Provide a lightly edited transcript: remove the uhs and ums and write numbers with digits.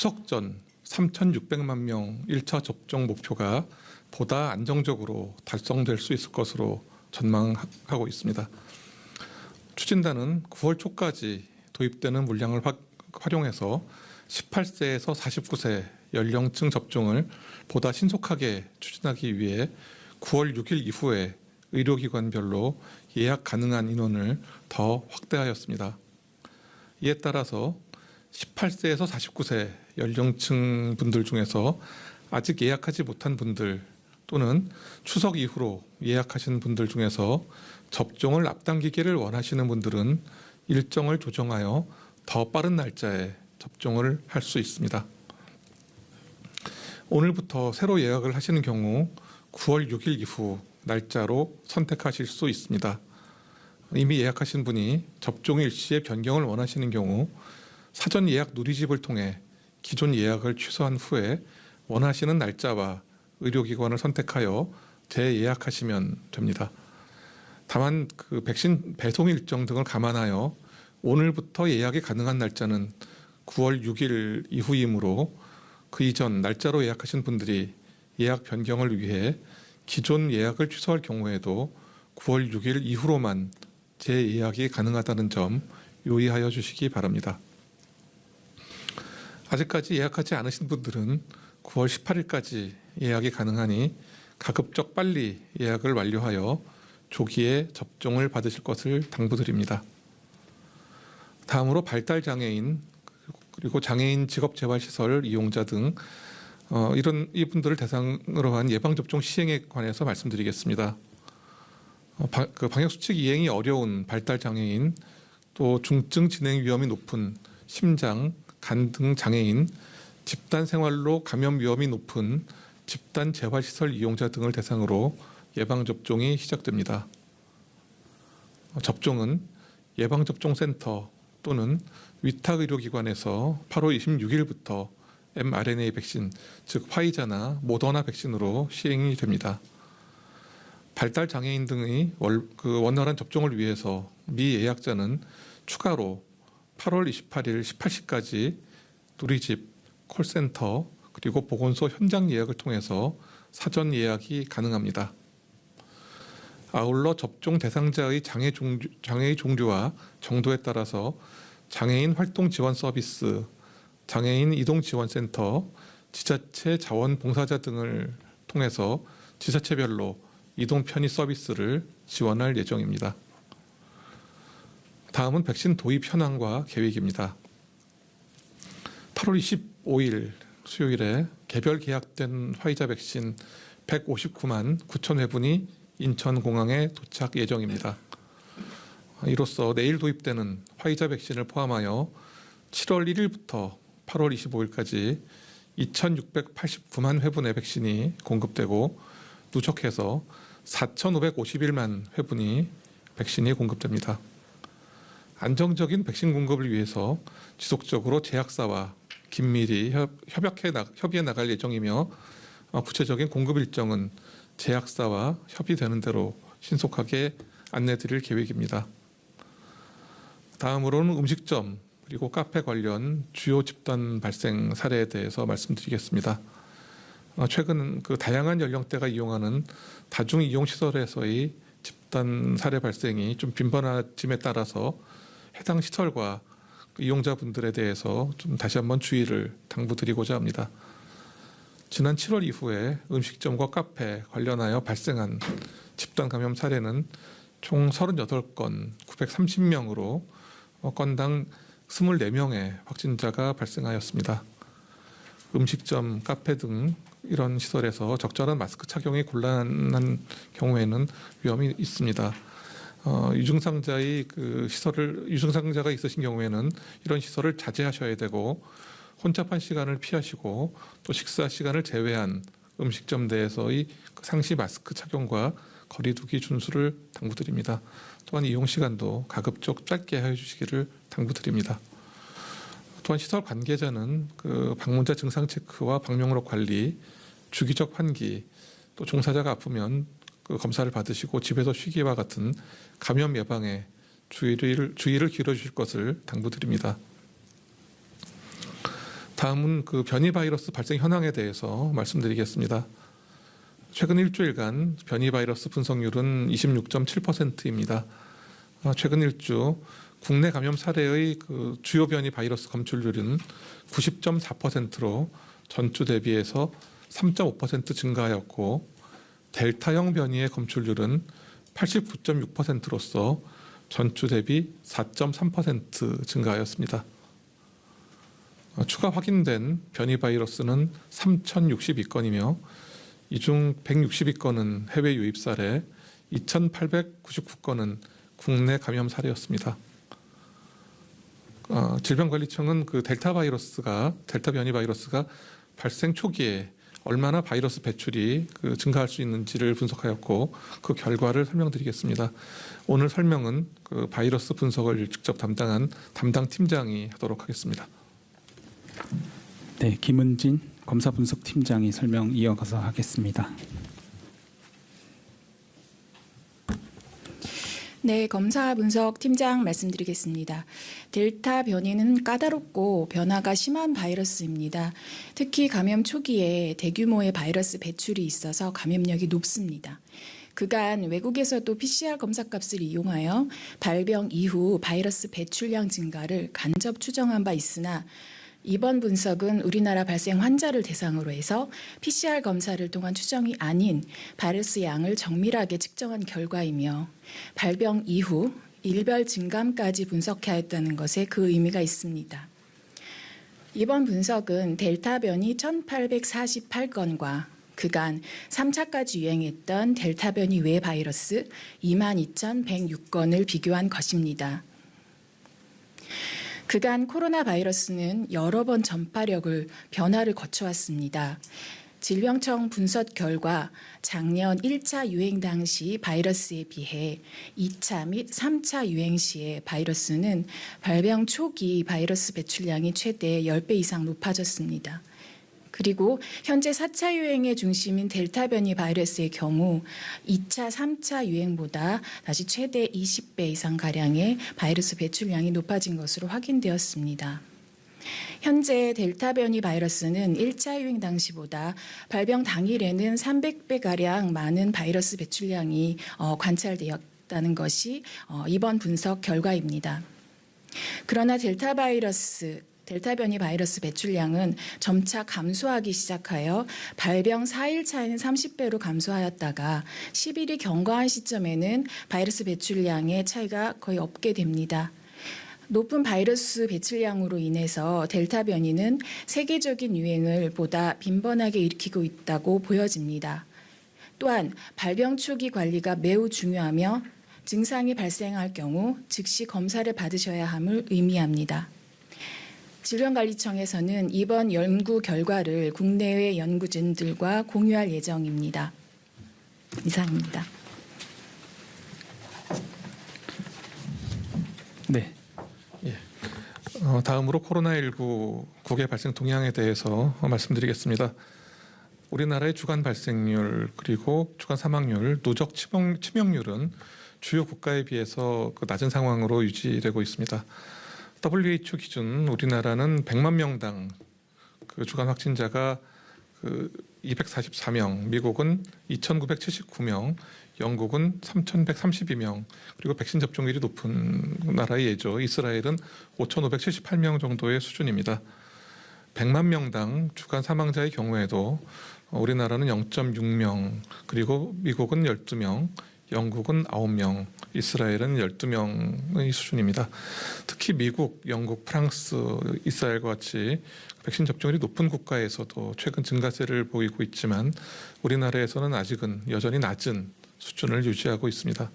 추석 전 3,600만 명 1차 접종 목표가 보다 안정적으로 달성될 수 있을 것으로 전망하고 있습니다. 추진단은 9월 초까지 도입되는 물량을 활용해서 18세에서 49세 연령층 접종을 보다 신속하게 추진하기 위해 9월 6일 이후에 의료기관별로 예약 가능한 인원을 더 확대하였습니다. 이에 따라서 18세에서 49세 연령층 분들 중에서 아직 예약하지 못한 분들 또는 추석 이후로 예약하신 분들 중에서 접종을 앞당기기를 원하시는 분들은 일정을 조정하여 더 빠른 날짜에 접종을 할 수 있습니다. 오늘부터 새로 예약을 하시는 경우 9월 6일 이후 날짜로 선택하실 수 있습니다. 이미 예약하신 분이 접종 일시의 변경을 원하시는 경우 사전 예약 누리집을 통해 기존 예약을 취소한 후에 원하시는 날짜와 의료기관을 선택하여 재예약하시면 됩니다. 다만 그 백신 배송 일정 등을 감안하여 오늘부터 예약이 가능한 날짜는 9월 6일 이후이므로 그 이전 날짜로 예약하신 분들이 예약 변경을 위해 기존 예약을 취소할 경우에도 9월 6일 이후로만 재예약이 가능하다는 점 유의하여 주시기 바랍니다. 아직까지 예약하지 않으신 분들은 9월 18일까지 예약이 가능하니 가급적 빨리 예약을 완료하여 조기에 접종을 받으실 것을 당부드립니다. 다음으로 발달장애인 그리고 장애인 직업재활시설 이용자 등 이분들을 대상으로 한 예방접종 시행에 관해서 말씀드리겠습니다. 방역수칙 이행이 어려운 발달장애인 또 중증 진행 위험이 높은 심장, 간 등 장애인, 집단 생활로 감염 위험이 높은 집단 재활시설 이용자 등을 대상으로 예방접종이 시작됩니다. 접종은 예방접종센터 또는 위탁의료기관에서 8월 26일부터 mRNA 백신, 즉 화이자나 모더나 백신으로 시행이 됩니다. 발달장애인 등의 원활한 접종을 위해서 미예약자는 추가로 8월 28일 18시까지 누리집, 콜센터 그리고 보건소 현장 예약을 통해서 사전 예약이 가능합니다. 아울러 접종 대상자의 장애의 종류와 정도에 따라서 장애인 활동 지원 서비스, 장애인 이동 지원센터, 지자체 자원봉사자 등을 통해서 지자체별로 이동 편의 서비스를 지원할 예정입니다. 다음은 백신 도입 현황과 계획입니다. 8월 25일 수요일에 개별 계약된 화이자 백신 159만 9천 회분이 인천공항에 도착 예정입니다. 이로써 내일 도입되는 화이자 백신을 포함하여 7월 1일부터 8월 25일까지 2,689만 회분의 백신이 공급되고 누적해서 4,551만 회분이 백신이 공급됩니다. 안정적인 백신 공급을 위해서 지속적으로 제약사와 긴밀히 협의해 나갈 예정이며 구체적인 공급 일정은 제약사와 협의되는 대로 신속하게 안내드릴 계획입니다. 다음으로는 음식점 그리고 카페 관련 주요 집단 발생 사례에 대해서 말씀드리겠습니다. 최근 다양한 연령대가 이용하는 다중이용시설에서의 집단 사례 발생이 좀 빈번해짐에 따라서 해당 시설과 이용자분들에 대해서 좀 다시 한번 주의를 당부드리고자 합니다. 지난 7월 이후에 음식점과 카페 관련하여 발생한 집단 감염 사례는 총 38건 930명으로 건당 24명의 확진자가 발생하였습니다. 음식점, 카페 등 이런 시설에서 적절한 마스크 착용이 곤란한 경우에는 위험이 있습니다. 유증상자가 있으신 경우에는 이런 시설을 자제하셔야 되고 혼잡한 시간을 피하시고 또 식사 시간을 제외한 음식점 내에서의 상시 마스크 착용과 거리두기 준수를 당부드립니다. 또한 이용 시간도 가급적 짧게 해주시기를 당부드립니다. 또한 시설 관계자는 방문자 증상 체크와 방명록 관리, 주기적 환기, 또 종사자가 아프면 검사를 받으시고 집에서 쉬기와 같은 감염 예방에 주의를 기울여 주실 것을 당부드립니다. 다음은 그 변이 바이러스 발생 현황에 대해서 말씀드리겠습니다. 최근 일주일간 변이 바이러스 분석률은 26.7%입니다. 최근 일주 국내 감염 사례의 그 주요 변이 바이러스 검출률은 90.4%로 전주 대비해서 3.5% 증가하였고, 델타형 변이의 검출률은 89.6%로서 전주 대비 4.3% 증가하였습니다. 추가 확인된 변이 바이러스는 3,062건이며 이 중 162건은 해외 유입 사례, 2,899건은 국내 감염 사례였습니다. 질병관리청은 그 델타 변이 바이러스가 발생 초기에 얼마나 바이러스 배출이 증가할 수 있는지를 분석하였고, 그 결과를 설명드리겠습니다. 오늘 설명은 그 바이러스 분석을 직접 담당한 담당 팀장이 하도록 하겠습니다. 네, 김은진 검사 분석 팀장이 설명 이어가서 하겠습니다. 네, 검사 분석 팀장 말씀드리겠습니다. 델타 변이는 까다롭고 변화가 심한 바이러스입니다. 특히 감염 초기에 대규모의 바이러스 배출이 있어서 감염력이 높습니다. 그간 외국에서도 PCR 검사값을 이용하여 발병 이후 바이러스 배출량 증가를 간접 추정한 바 있으나, 이번 분석은 우리나라 발생 환자를 대상으로 해서 PCR 검사를 통한 추정이 아닌 바이러스 양을 정밀하게 측정한 결과이며, 발병 이후 일별 증감까지 분석하였다는 것에 그 의미가 있습니다. 이번 분석은 델타 변이 1,848건과 그간 3차까지 유행했던 델타 변이 외 바이러스 22,106건을 비교한 것입니다. 그간 코로나 바이러스는 여러 번 변화를 거쳐왔습니다. 질병청 분석 결과 작년 1차 유행 당시 바이러스에 비해 2차 및 3차 유행 시의 바이러스는 발병 초기 바이러스 배출량이 최대 10배 이상 높아졌습니다. 그리고 현재 4차 유행의 중심인 델타 변이 바이러스의 경우 2차, 3차 유행보다 다시 최대 20배 이상 가량의 바이러스 배출량이 높아진 것으로 확인되었습니다. 현재 델타 변이 바이러스는 1차 유행 당시보다 발병 당일에는 300배가량 많은 바이러스 배출량이 관찰되었다는 것이 이번 분석 결과입니다. 그러나 델타 변이 바이러스 배출량은 점차 감소하기 시작하여 발병 4일차에는 30배로 감소하였다가 10일이 경과한 시점에는 바이러스 배출량의 차이가 거의 없게 됩니다. 높은 바이러스 배출량으로 인해서 델타 변이는 세계적인 유행을 보다 빈번하게 일으키고 있다고 보여집니다. 또한 발병 초기 관리가 매우 중요하며 증상이 발생할 경우 즉시 검사를 받으셔야 함을 의미합니다. 질병관리청에서는 이번 연구 결과를 국내외 연구진들과 공유할 예정입니다. 이상입니다. 네. 다음으로 코로나19 국외 발생 동향에 대해서 말씀드리겠습니다. 우리나라의 주간 발생률 그리고 주간 사망률, 누적 치명률은 주요 국가에 비해서 낮은 상황으로 유지되고 있습니다. WHO 기준 우리나라는 100만 명당 주간 확진자가 244명, 미국은 2,979명, 영국은 3,132명, 그리고 백신 접종률이 높은 나라의 예죠. 이스라엘은 5,578명 정도의 수준입니다. 100만 명당 주간 사망자의 경우에도 우리나라는 0.6명, 그리고 미국은 12명, 영국은 9명, 이스라엘은 12명의 수준입니다. 특히 미국, 영국, 프랑스, 이스라엘과 같이 백신 접종률이 높은 국가에서도 최근 증가세를 보이고 있지만 우리나라에서는 아직은 여전히 낮은 수준을 유지하고 있습니다.